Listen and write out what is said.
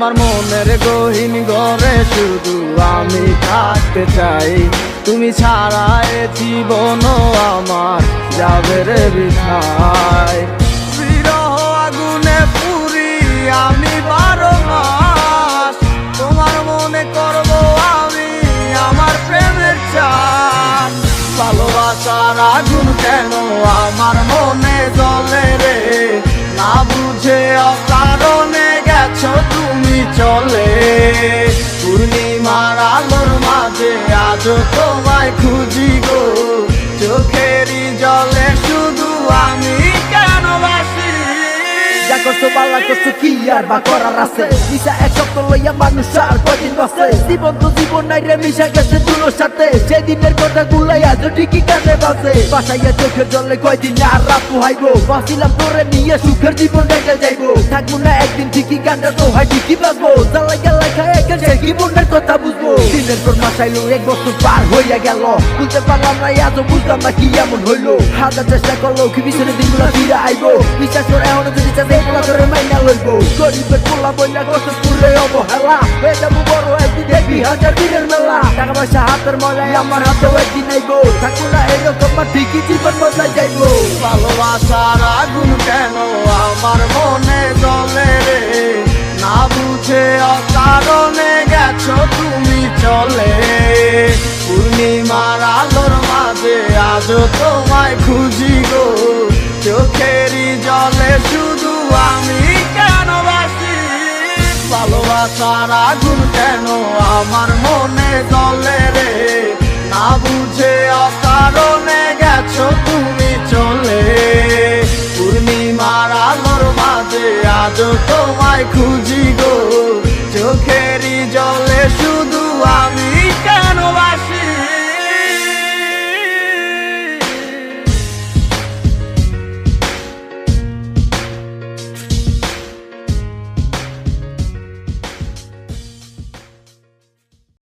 তোমার মনের গহীন ঘরে শুধু আমি থাকতে চাই, তুমি ছাড়া এ জীবন আমার যাবে রে বৃথায়। বিরহ আগুনে পুরি আমি 12 মাস, তোমার মনে করব আমি আমার প্রেমের চান। ভালোবাসার আগুন কেন আমার মনে জ্বলে রে, না বুঝে অকারণে গেছো তুমি চলে। পূর্ণিমার আলোর মাঝে আজও তোমায় খুঁজি গো, চোখেরই জলে শুধু আমি কেন বাসি। যা করছো পাল্লা করছো কি আর বা করার আছে, মিশা এক সপ্তাহ লইয়া মানুষ আর কদিন বাসে। জীবন তো জীবন নাই রে, মিশা গেছে দুলোর সাথে, সেদিনের কথা গুলাই আজও ঠিকই কানে বাসে। বাসাইয়া চোখের জলে কয়দিন আর রাত পোহাইবো, বাঁচিলাম তোরে নিয়ে সুখের জীবন রেখে যাইবো। থাকবো না একদিন ঠিকই গানটা তো হয় ঠিকই বাঁচবো, জ্বালাই গেলাই খায় একে সে জীবনের কথা বুঝবো। দিনের পর মাস আইলো 1 বছর পার হইয়া গেল, বুঝতে পারলাম না আজও বুঝলাম না কি এমন হইলো। হাজার চেষ্টা করলো কি পিছনে দিনগুলো ফিরে আইবো, বিশ্বাস করে এখনো যদি চাষে এগুলা করে মাইনা লইবো। গরিবের পোলা বইলা কষ্ট পুরে অবহেলা, হয়ে যাবো বড় একদিন দেখবি হাজার দিনের মেলা। টাকা পয়সা হাতের মজায় আমার হাতেও একদিন আইবো, থাকবো না এরকম ঠিকই জীবন বদলাই যাইবো। ভালোবাসার আগুন কেন আমার মনে জ্বলে রে, না বুঝে অকারণে গেছো তুমি চলে। পূর্ণিমার আলোর মাঝে আজও তোমায় খুঁজি গো, চোখেরই জলে শুধু আমি কেন বাসি। ভালোবাসার আগুন কেন আমার মনে জ্বলে রে, না বুঝে অকারণে গেছো তুমি চলে। পূর্ণিমার আলোর মাঝে আজও তোমায় খুঁজি